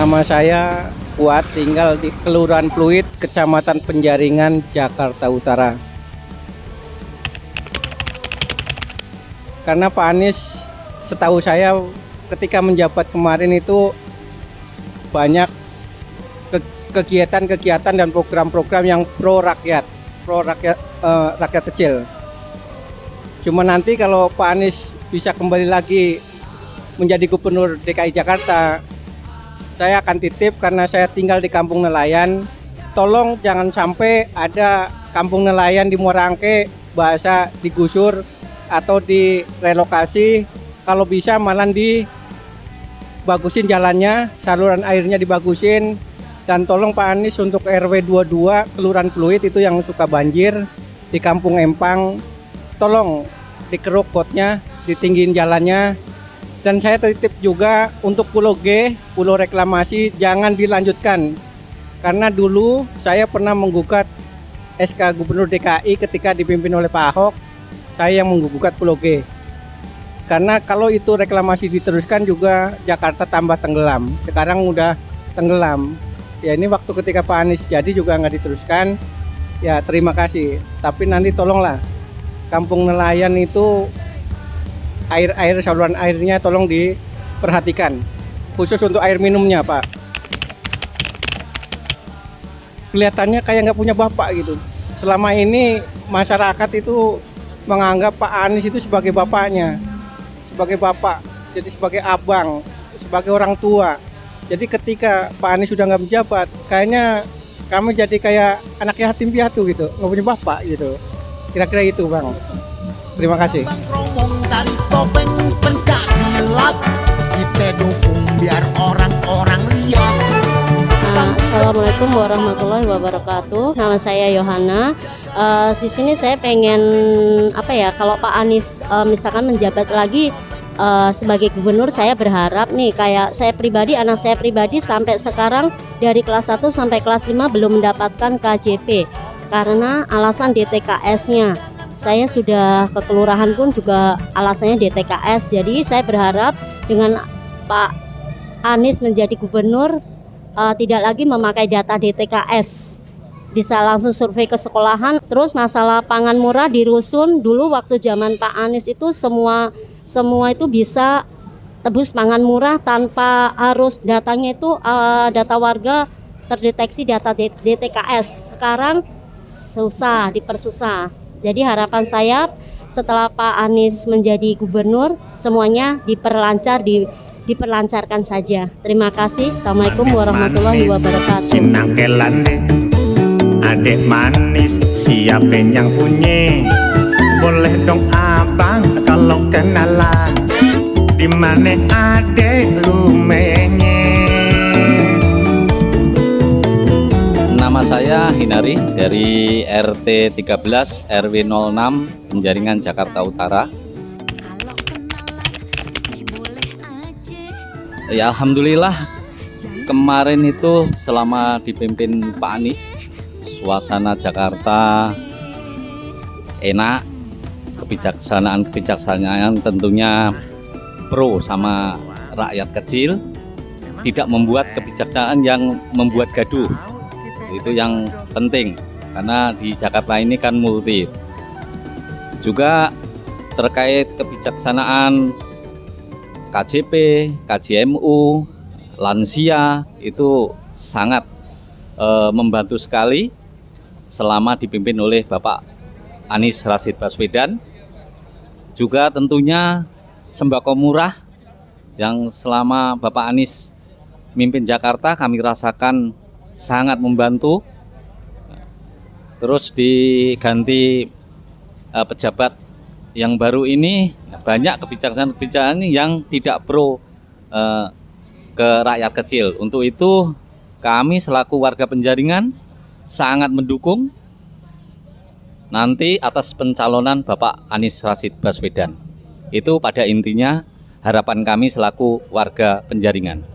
Nama saya Fuad, tinggal di Kelurahan Pluit, Kecamatan Penjaringan, Jakarta Utara. Karena Pak Anies, setahu saya ketika menjabat kemarin itu banyak kegiatan-kegiatan dan program-program yang pro rakyat rakyat kecil. Cuma nanti kalau Pak Anies bisa kembali lagi menjadi Gubernur DKI Jakarta, saya akan titip karena saya tinggal di kampung nelayan. Tolong jangan sampai ada kampung nelayan di Muara Angke bahasa digusur atau direlokasi. Kalau bisa malah dibagusin jalannya, saluran airnya dibagusin. Dan tolong Pak Anies untuk RW 22 Kelurahan Pluit itu yang suka banjir di Kampung Empang, tolong dikeruk kotnya, ditinggiin jalannya. Dan saya titip juga untuk Pulau G, Pulau Reklamasi, jangan dilanjutkan. Karena dulu saya pernah menggugat SK Gubernur DKI ketika dipimpin oleh Pak Ahok, saya yang menggugat Pulau G. Karena kalau itu reklamasi diteruskan juga Jakarta tambah tenggelam. Sekarang udah tenggelam. Ya ini waktu ketika Pak Anies jadi juga nggak diteruskan. Ya terima kasih. Tapi nanti tolonglah kampung nelayan itu air saluran airnya tolong diperhatikan. Khusus untuk air minumnya Pak. Kelihatannya kayak nggak punya bapak gitu. Selama ini masyarakat itu menganggap Pak Anies itu sebagai bapaknya, sebagai bapak, jadi sebagai abang, sebagai orang tua. Jadi ketika Pak Anies sudah nggak menjabat, kayaknya kami jadi kayak anak yatim piatu gitu, nggak punya bapak gitu. Kira-kira itu Bang. Terima kasih. Assalamualaikum warahmatullahi wabarakatuh. Nama saya Yohana. Di sini saya pengen kalau Pak Anies misalkan menjabat lagi sebagai gubernur, saya berharap nih kayak saya pribadi, anak saya pribadi sampai sekarang dari kelas 1 sampai kelas 5 belum mendapatkan KJP karena alasan DTKS-nya. Saya sudah ke kelurahan pun juga alasannya DTKS. Jadi saya berharap dengan Pak Anies menjadi gubernur tidak lagi memakai data DTKS, bisa langsung survei ke sekolahan. Terus masalah pangan murah di rusun, dulu waktu zaman Pak Anies itu semua itu bisa tebus pangan murah tanpa harus datanya itu data warga terdeteksi data DTKS. Sekarang susah, dipersusah. Jadi harapan saya setelah Pak Anies menjadi gubernur semuanya diperlancarkan saja. Terima kasih. Assalamualaikum warahmatullahi wabarakatuh. Adek manis siapa yang punya? Boleh dong abang kalau kenalan, di mana adek rumahnya? Nama saya Hinari dari RT 13 RW 06 Penjaringan, Jakarta Utara. Ya alhamdulillah kemarin itu selama dipimpin Pak Anies, suasana Jakarta enak, kebijaksanaan tentunya pro sama rakyat kecil, tidak membuat kebijaksanaan yang membuat gaduh. Itu yang penting karena di Jakarta ini kan multi. Juga terkait kebijaksanaan KJP, KJMU, lansia itu sangat membantu sekali selama dipimpin oleh Bapak Anies Rashid Baswedan. Juga tentunya sembako murah yang selama Bapak Anies mimpin Jakarta kami rasakan sangat membantu. Terus diganti pejabat yang baru ini banyak kebijakan-kebijakan yang tidak pro ke rakyat kecil. Untuk itu kami selaku warga Penjaringan sangat mendukung nanti atas pencalonan Bapak Anies Rashid Baswedan. Itu pada intinya harapan kami selaku warga Penjaringan.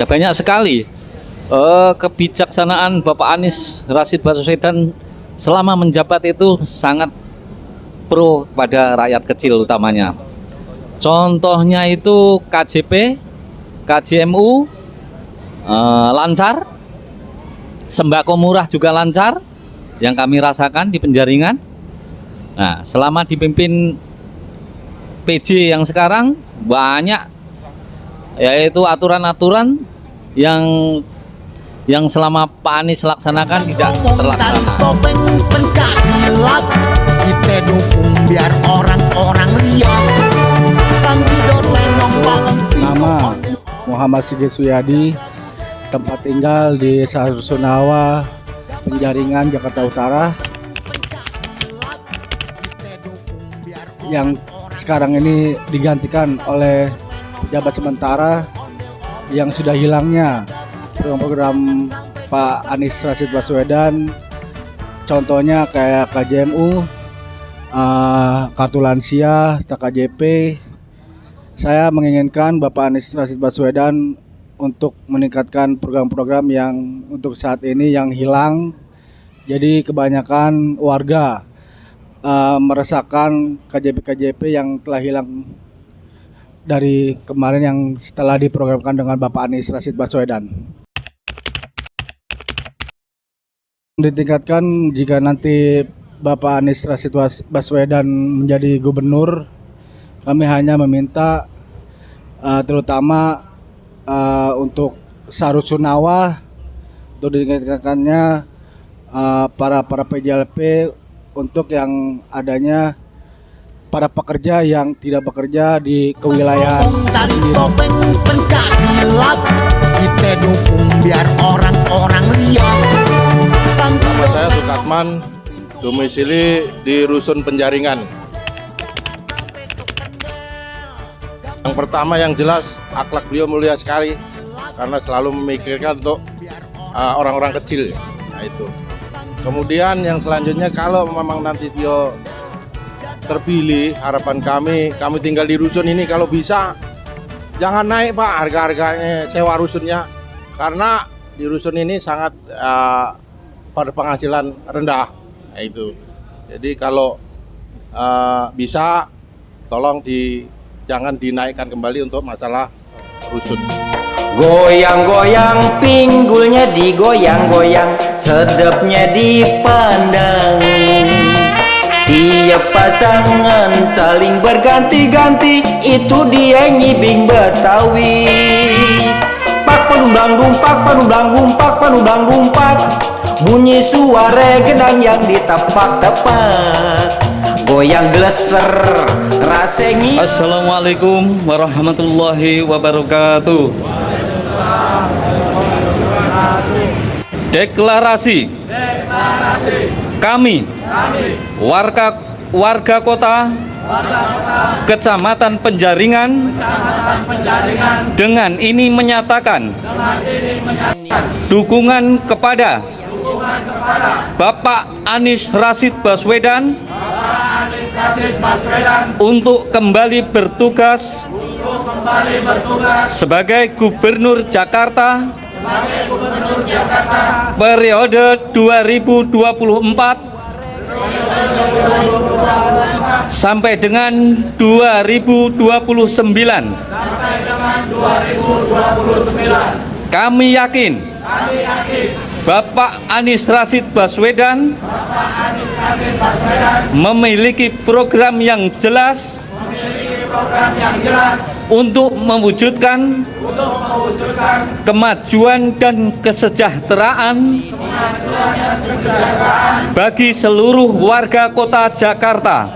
Banyak sekali kebijaksanaan Bapak Anies Rashid Baswedan selama menjabat itu sangat pro pada rakyat kecil utamanya. Contohnya itu KJP, KJMU lancar, sembako murah juga lancar yang kami rasakan di Penjaringan. Nah, selama dipimpin PJ yang sekarang banyak yaitu aturan-aturan yang selama Pak Anies laksanakan tidak terlaksana. Topeng pencaksilat kita dukung biar orang-orang lihat. Nama Muhammad Sigit Suyadi, tempat tinggal di Rusunawa, Penjaringan, Jakarta Utara. Yang sekarang ini digantikan oleh pejabat sementara yang sudah hilangnya program Pak Anies Rashid Baswedan. Contohnya kayak KJMU, kartu lansia, KJP. Saya menginginkan Bapak Anies Rashid Baswedan untuk meningkatkan program-program yang untuk saat ini yang hilang. Jadi kebanyakan warga merasakan KJP-KJP yang telah hilang dari kemarin yang setelah diprogramkan dengan Bapak Anies Rashid Baswedan. Ditingkatkan jika nanti Bapak Anies Rashid Baswedan menjadi gubernur, kami hanya meminta terutama untuk Rusunawa untuk ditingkatkannya para PJLP untuk yang adanya para pekerja yang tidak bekerja di kewilayahan sendiri. Topeng pencaksilat kita dukung biar orang-orang lihat. Nama saya Sukatman, domisili di Rusun Penjaringan. Yang pertama yang jelas akhlak beliau mulia sekali karena selalu memikirkan untuk orang-orang kecil. Nah itu. Kemudian yang selanjutnya kalau memang nanti beliau terpilih, harapan kami tinggal di rusun ini kalau bisa jangan naik Pak harga-harganya sewa rusunnya karena di rusun ini sangat pada penghasilan rendah. Nah itu. Jadi kalau bisa tolong jangan dinaikkan kembali untuk masalah rusun. Goyang-goyang, pinggulnya digoyang-goyang, sedapnya dipandang. Tiap pasangan saling berganti-ganti, itu dia ngibing Betawi. Pak panublang dumpak, panublang dumpak, panublang dumpak, bunyi suara gendang yang ditepak-tepak. Goyang geleser, rasengi. Assalamualaikum warahmatullahi wabarakatuh. Deklarasi. Kami warga kota Kecamatan Penjaringan dengan ini menyatakan dukungan kepada Bapak Anies Rashid Baswedan untuk kembali bertugas sebagai Gubernur Jakarta periode 2024 sampai dengan 2029. Kami yakin Bapak Anies Rashid Baswedan memiliki program yang jelas untuk mewujudkan kemajuan dan kesejahteraan bagi seluruh warga kota Jakarta.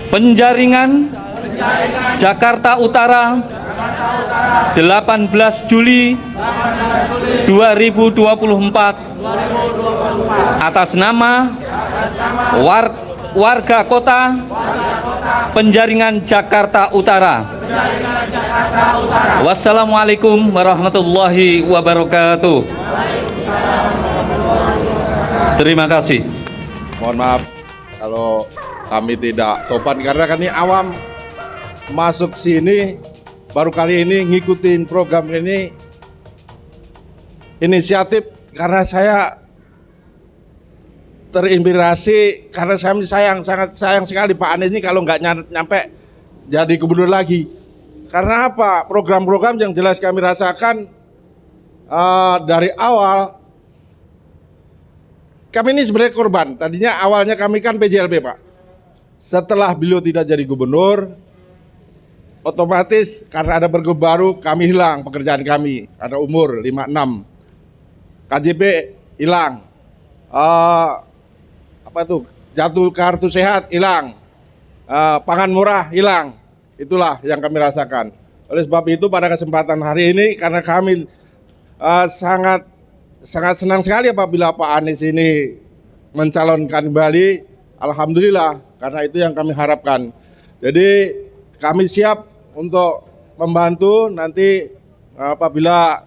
Penjaringan, Jakarta Utara, 18 Juli 2024 atas nama warga kota Penjaringan, Jakarta Utara. Wassalamualaikum warahmatullahi wabarakatuh. Terima kasih. Mohon maaf kalau kami tidak sopan karena kami awam masuk sini baru kali ini ngikutin program ini inisiatif karena saya terinspirasi karena saya sangat sayang sekali Pak Anies ini kalau nggak nyampe jadi gubernur lagi. Karena apa? Program-program yang jelas kami rasakan dari awal. Kami ini sebenarnya korban. Tadinya awalnya kami kan PJLB Pak. Setelah beliau tidak jadi gubernur, otomatis karena ada pergub baru kami hilang pekerjaan kami. Ada umur 56. KJP hilang. Jatuh kartu sehat hilang. Pangan murah hilang. Itulah yang kami rasakan. Oleh sebab itu pada kesempatan hari ini karena kami sangat senang sekali apabila Pak Anies ini mencalonkan kembali. Alhamdulillah, karena itu yang kami harapkan. Jadi kami siap untuk membantu nanti apabila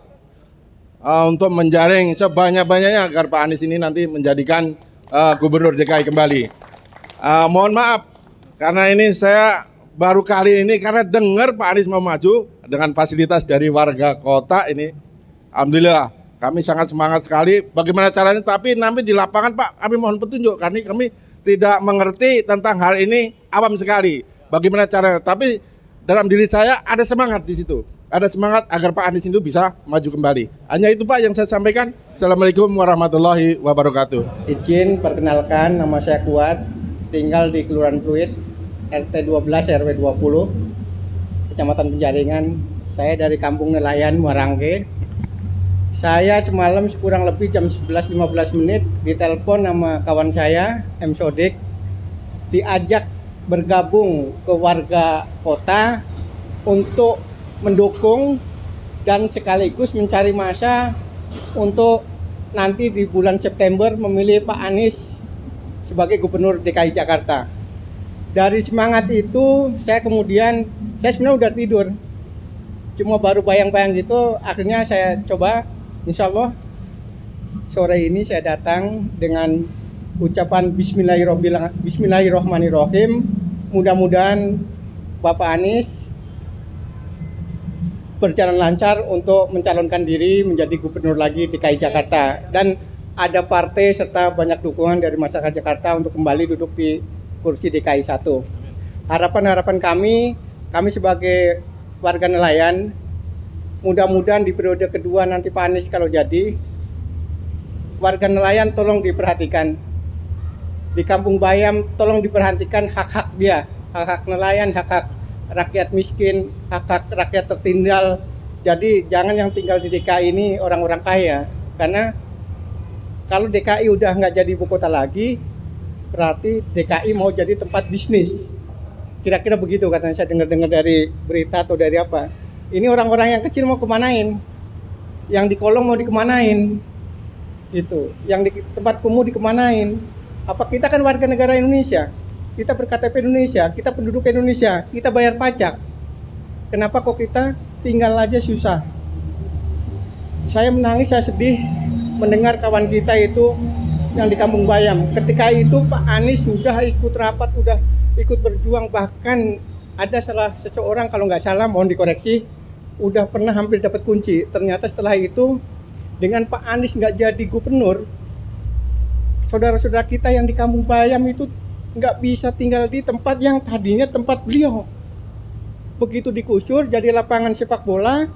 untuk menjaring sebanyak-banyaknya agar Pak Anies ini nanti menjadikan gubernur DKI kembali. Mohon maaf karena ini saya baru kali ini karena dengar Pak Anies mau maju dengan fasilitas dari warga kota ini. Alhamdulillah kami sangat semangat sekali. Bagaimana caranya? Tapi nanti di lapangan Pak, kami mohon petunjuk karena kami tidak mengerti tentang hal ini, awam sekali. Bagaimana caranya? Tapi dalam diri saya ada semangat di situ. Ada semangat agar Pak Anies itu bisa maju kembali. Hanya itu Pak yang saya sampaikan. Assalamualaikum warahmatullahi wabarakatuh. Izin perkenalkan, nama saya Kuat, tinggal di Kelurahan Pluit, RT 12 RW 20, Kecamatan Penjaringan. Saya dari Kampung Nelayan, Muarangke. Saya semalam kurang lebih jam 11.15 menit ditelepon sama kawan saya, M. Sodik, diajak bergabung ke warga kota untuk mendukung dan sekaligus mencari masa untuk nanti di bulan September memilih Pak Anies sebagai Gubernur DKI Jakarta. Dari semangat itu saya sebenarnya udah tidur, cuma baru bayang-bayang gitu. Akhirnya saya coba, insya Allah sore ini saya datang dengan ucapan Bismillahirrahmanirrahim. Mudah-mudahan Bapak Anies berjalan lancar untuk mencalonkan diri menjadi gubernur lagi DKI Jakarta, dan ada partai serta banyak dukungan dari masyarakat Jakarta untuk kembali duduk di kursi DKI 1. Harapan kami sebagai warga nelayan, mudah-mudahan di periode kedua nanti Pak Anies kalau jadi, warga nelayan tolong diperhatikan. Di Kampung Bayam tolong diperhatikan hak-hak dia, hak-hak nelayan, hak-hak rakyat miskin, hak-hak rakyat tertinggal. Jadi jangan yang tinggal di DKI ini orang-orang kaya, karena kalau DKI udah nggak jadi ibu kota lagi, berarti DKI mau jadi tempat bisnis. Kira-kira begitu katanya, saya dengar-dengar dari berita atau dari apa. Ini orang-orang yang kecil mau kemanain, yang di kolong mau dikemanain, gitu. Yang di tempat kumuh dikemanain. Apa kita kan warga negara Indonesia? Kita berKTP Indonesia, kita penduduk Indonesia, kita bayar pajak. Kenapa kok kita tinggal aja susah? Saya menangis, saya sedih mendengar kawan kita itu yang di Kampung Bayam. Ketika itu Pak Anies sudah ikut rapat, sudah ikut berjuang, bahkan ada salah seseorang kalau nggak salah, mohon dikoreksi, udah pernah hampir dapat kunci. Ternyata setelah itu dengan Pak Anies nggak jadi gubernur, saudara-saudara kita yang di Kampung Bayam itu nggak bisa tinggal di tempat yang tadinya tempat beliau. Begitu digusur jadi lapangan sepak bola,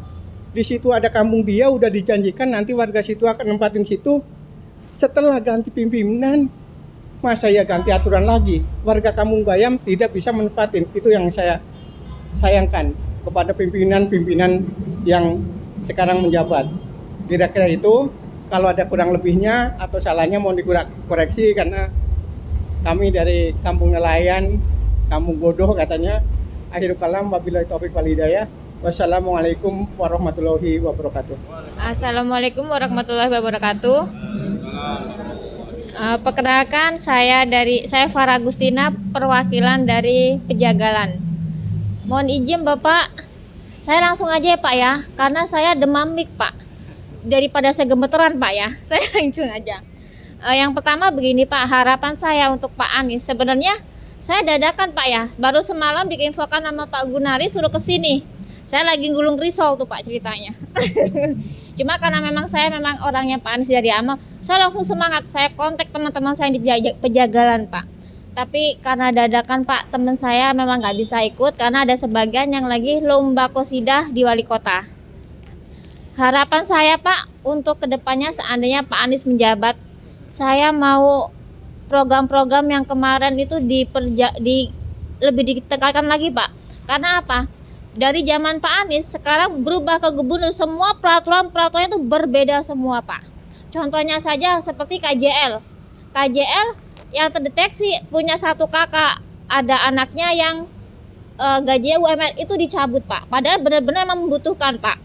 di situ ada kampung dia, udah dijanjikan nanti warga situ akan nempatin situ. Setelah ganti pimpinan, masa ya ganti aturan lagi, warga Kampung Bayam tidak bisa menempatin. Itu yang saya sayangkan kepada pimpinan-pimpinan yang sekarang menjabat. Kira-kira itu, kalau ada kurang lebihnya atau salahnya mohon dikoreksi, karena kami dari Kampung Nelayan, Kampung Bodoh katanya. Akhirul kalam, wabillahi taufiq wal hidayah. Wassalamualaikum warahmatullahi wabarakatuh. Assalamualaikum warahmatullahi wabarakatuh. Perkenalkan, saya Farah Agustina, perwakilan dari Pejagalan. Mohon izin Bapak, saya langsung aja ya Pak ya, karena saya demam mik Pak. Daripada saya gemeteran Pak ya, saya langsung aja. Yang pertama begini Pak, harapan saya untuk Pak Anies, sebenarnya saya dadakan Pak ya, baru semalam diinfokan sama Pak Gunari suruh kesini. Saya lagi gulung risol tuh Pak ceritanya. Cuma karena memang saya orangnya Pak Anies dari awal, saya langsung semangat. Saya kontak teman-teman saya yang di Pejagalan, Pak. Tapi karena dadakan Pak, teman saya memang nggak bisa ikut karena ada sebagian yang lagi lomba qosidah di wali kota. Harapan saya Pak, untuk kedepannya seandainya Pak Anies menjabat, saya mau program-program yang kemarin itu lebih ditekankan lagi Pak. Karena apa? Dari zaman Pak Anies sekarang berubah ke gubernur, semua peraturannya itu berbeda semua Pak. Contohnya saja seperti KJL yang terdeteksi punya satu kakak, ada anaknya yang gajinya UMR itu dicabut Pak. Padahal benar-benar membutuhkan Pak.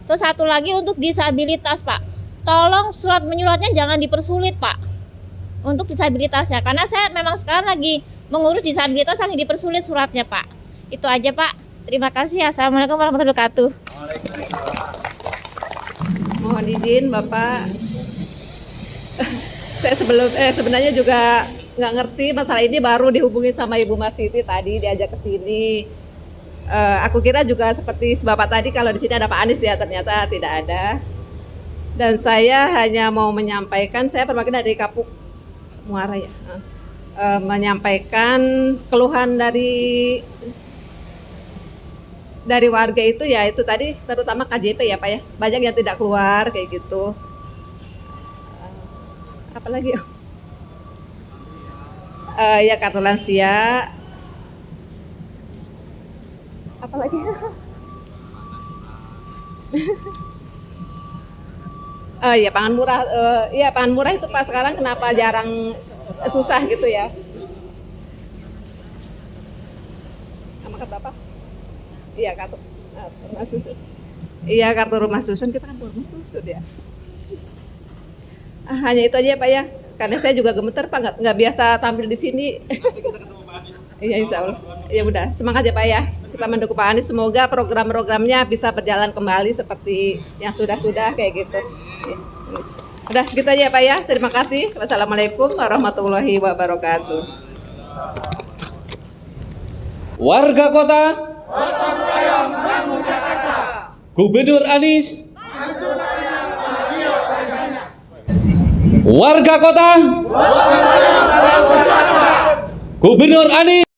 Terus satu lagi untuk disabilitas Pak. Tolong surat menyuratnya jangan dipersulit Pak. Untuk disabilitasnya. Karena saya memang sekarang lagi mengurus disabilitas yang dipersulit suratnya Pak. Itu aja Pak. Terima kasih. Assalamualaikum warahmatullahi wabarakatuh. Mohon izin Bapak. Saya sebenarnya juga nggak ngerti masalah ini, baru dihubungi sama Ibu Marsiti tadi, diajak ke sini. Aku kira juga seperti Bapak tadi kalau di sini ada Pak Anies ya, ternyata tidak ada. Dan saya hanya mau menyampaikan, saya perwakilan dari Kapuk Muara ya, menyampaikan keluhan dari warga itu ya, itu tadi terutama KJP ya Pak ya, banyak yang tidak keluar kayak gitu. Apalagi ya kartu lansia, apalagi ya pangan murah, ya pangan murah itu Pak sekarang kenapa jarang, susah gitu ya. Nama kartu apa? Iya kartu rumah susun. Iya kartu rumah susun, kita kan rumah susun ya. Hanya itu aja Pak ya, karena saya juga gemeter Pak, nggak biasa tampil di sini. Iya insya Allah. Ya udah, semangat ya Pak ya. Kita mendukung Pak Anies, semoga program-programnya bisa berjalan kembali seperti yang sudah-sudah kayak gitu. Ya. Udah segitu aja Pak ya, terima kasih. Wassalamualaikum warahmatullahi wabarakatuh. Warga kota, Gubernur Anies. Warga kota, Gubernur Anies.